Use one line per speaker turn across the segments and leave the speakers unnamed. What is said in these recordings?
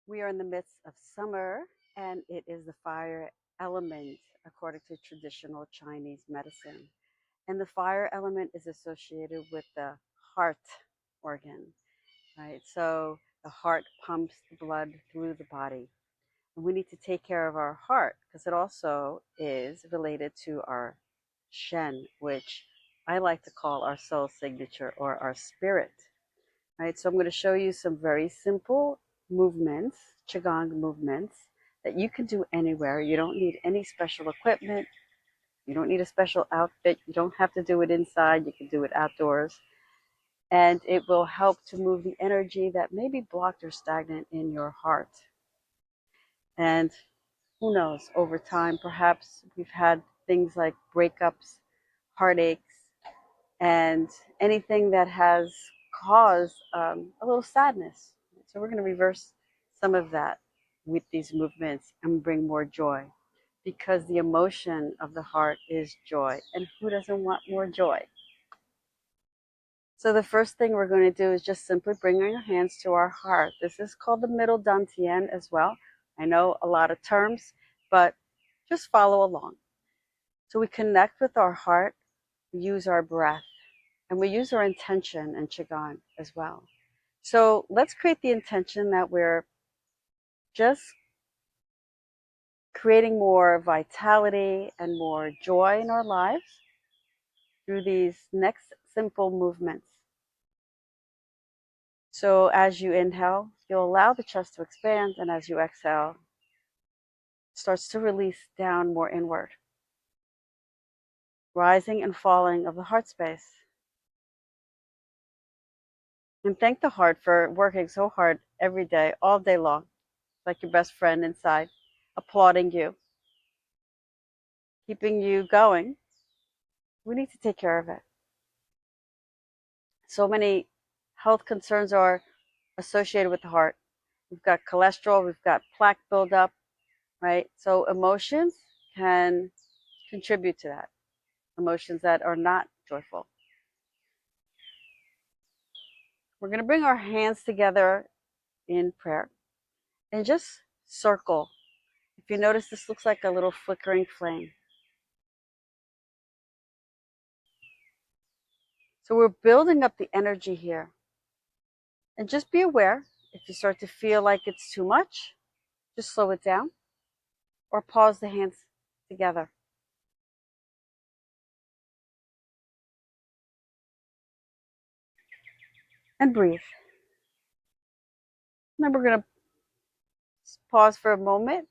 We are in the midst of summer, and it is the fire element according to traditional Chinese medicine. And the fire element is associated with the heart organ, right? So the heart pumps the blood through the body. And we need to take care of our heart because it also is related to our shen, which I like to call our soul signature or our spirit. Right, so I'm going to show you some very simple movements, Qigong movements, that you can do anywhere. You don't need any special equipment. You don't need a special outfit. You don't have to do it inside. You can do it outdoors. And it will help to move the energy that may be blocked or stagnant in your heart. And who knows, over time, perhaps we've had things like breakups, heartaches, and anything that has caused a little sadness. So we're going to reverse some of that with these movements and bring more joy, because the emotion of the heart is joy. And who doesn't want more joy? So the first thing we're going to do is just simply bring our hands to our heart. This is called the middle dantian as well. I know a lot of terms, but just follow along. So we connect with our heart, we use our breath, and we use our intention in Qigong as well. So let's create the intention that we're just creating more vitality and more joy in our lives through these next simple movements. So as you inhale, you'll allow the chest to expand, and as you exhale, it starts to release down more inward. Rising and falling of the heart space. And thank the heart for working so hard every day, all day long, like your best friend inside, applauding you, keeping you going. We need to take care of it. So many health concerns are associated with the heart. We've got cholesterol, we've got plaque buildup, right? So emotions can contribute to that. Emotions that are not joyful. We're going to bring our hands together in prayer and just circle. If you notice, this looks like a little flickering flame. So we're building up the energy here. And just be aware, if you start to feel like it's too much, just slow it down or pause the hands together. And breathe. And then we're going to pause for a moment.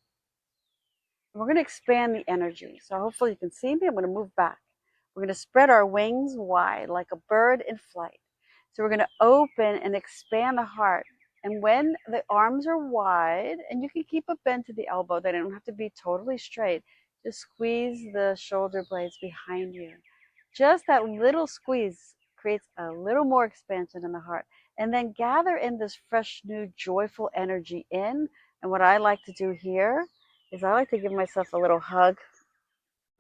We're going to expand the energy. So hopefully you can see me. I'm going to move back. We're going to spread our wings wide like a bird in flight. So we're going to open and expand the heart. And when the arms are wide, and you can keep a bend to the elbow, they don't have to be totally straight. Just squeeze the shoulder blades behind you. Just that little squeeze creates a little more expansion in the heart. And then gather in this fresh, new, joyful energy in. And what I like to do here is I like to give myself a little hug,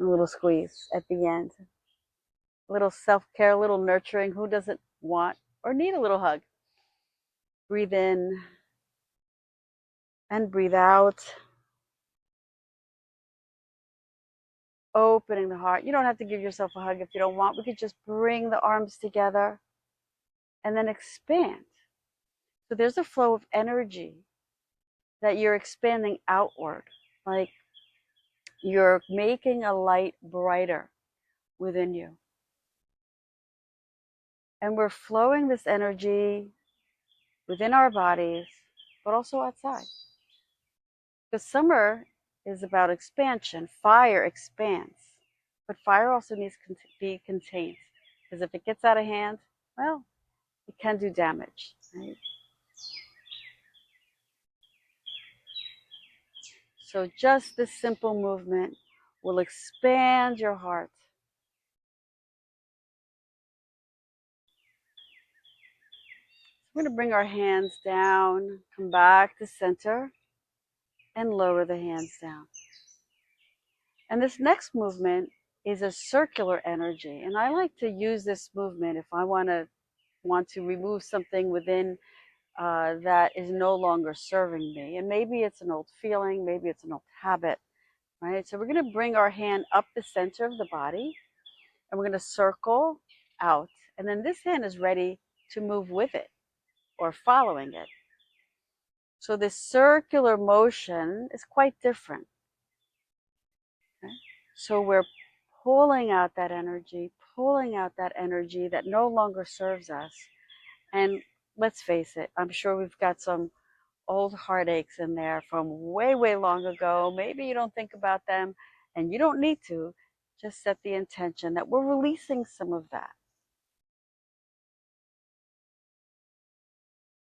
a little squeeze at the end. A little self-care, a little nurturing. Who doesn't want or need a little hug? Breathe in and breathe out. Opening the heart. You don't have to give yourself a hug if you don't want. We could just bring the arms together and then expand. So there's a flow of energy that you're expanding outward, like you're making a light brighter within you. And we're flowing this energy within our bodies, but also outside. Because summer is about expansion. Fire expands. But fire also needs to be contained. Because if it gets out of hand, well, it can do damage, right? So just this simple movement will expand your heart. We're going to bring our hands down, come back to center, and lower the hands down. And this next movement is a circular energy. And I like to use this movement if I want to remove something within that is no longer serving me. And maybe it's an old feeling, maybe it's an old habit, right? So we're going to bring our hand up the center of the body and we're going to circle out. And then this hand is ready to move with it or following it. So this circular motion is quite different. Okay? So we're pulling out that energy that no longer serves us. And let's face it, I'm sure we've got some old heartaches in there from way, way long ago. Maybe you don't think about them and you don't need to. Just set the intention that we're releasing some of that.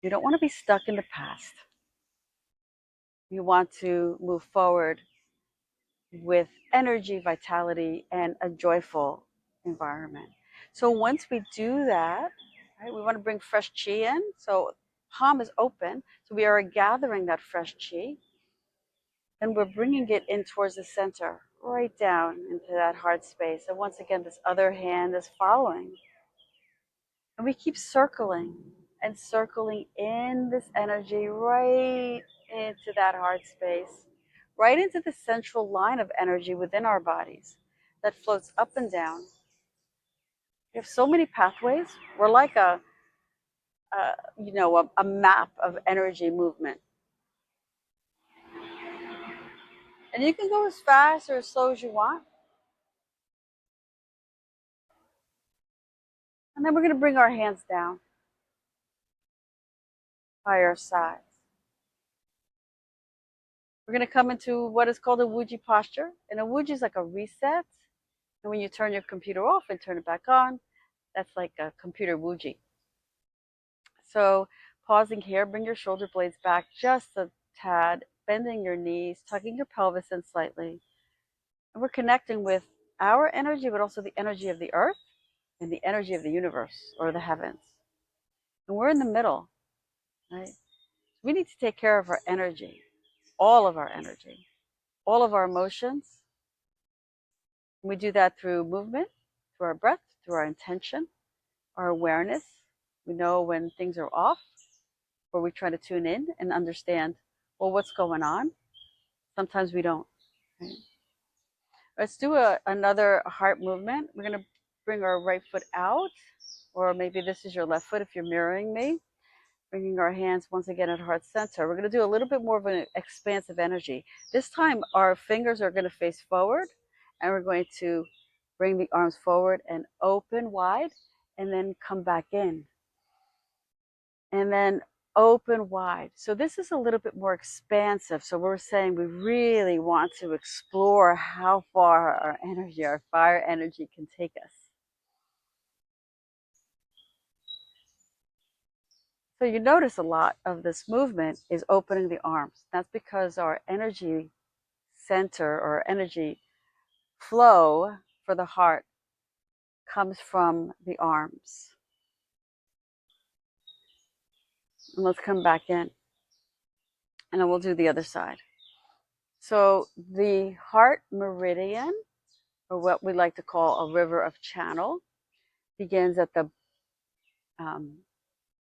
You don't want to be stuck in the past. You want to move forward with energy, vitality, and a joyful environment. So once we do that, right, we want to bring fresh chi in. So palm is open. So we are gathering that fresh chi and we're bringing it in towards the center, right down into that heart space. And once again, this other hand is following. And we keep circling and circling in this energy right into that heart space, right into the central line of energy within our bodies that floats up and down. We have so many pathways. We're like a map of energy movement. And you can go as fast or as slow as you want. And then we're going to bring our hands down by our sides. We're going to come into what is called a Wuji posture. And a Wuji is like a reset. And when you turn your computer off and turn it back on, that's like a computer Wuji. So pausing here, bring your shoulder blades back just a tad, bending your knees, tucking your pelvis in slightly. And we're connecting with our energy, but also the energy of the earth and the energy of the universe or the heavens. And we're in the middle, right? We need to take care of our energy, all of our energy, all of our emotions. And we do that through movement, through our breath, through our intention, our awareness. We know when things are off, or we try to tune in and understand, well, what's going on? Sometimes we don't. Right? Let's do another heart movement. We're going to bring our right foot out, or maybe this is your left foot if you're mirroring me. Bringing our hands once again at heart center. We're going to do a little bit more of an expansive energy. This time our fingers are going to face forward and we're going to bring the arms forward and open wide and then come back in. And then open wide. So this is a little bit more expansive. So we're saying we really want to explore how far our energy, our fire energy can take us. So you notice a lot of this movement is opening the arms. That's because our energy center or energy flow for the heart comes from the arms. And let's come back in. And then we'll do the other side. So the heart meridian, or what we like to call a river of channel, begins at the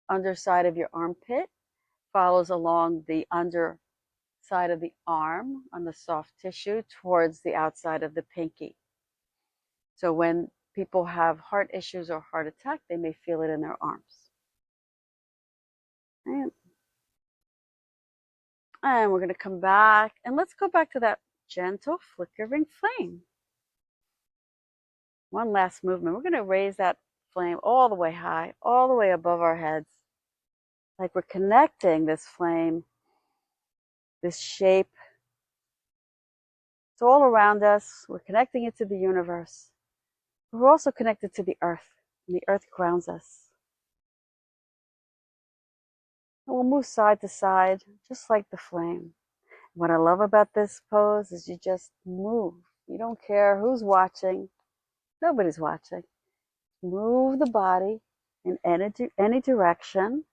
underside of your armpit, follows along the underside of the arm on the soft tissue towards the outside of the pinky. So when people have heart issues or heart attack, they may feel it in their arms. And we're going to come back and let's go back to that gentle flickering flame. One last movement. We're going to raise that flame all the way high, all the way above our heads. Like we're connecting this flame, this shape. It's all around us. We're connecting it to the universe. We're also connected to the earth, and the earth grounds us. And we'll move side to side, just like the flame. What I love about this pose is you just move. You don't care who's watching. Nobody's watching. Move the body in any direction.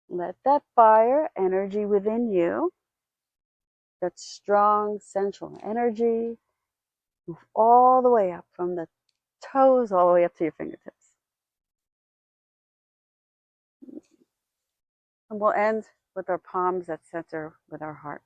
Let that fire energy within you, that strong central energy, move all the way up from the toes all the way up to your fingertips. And we'll end with our palms at center with our heart.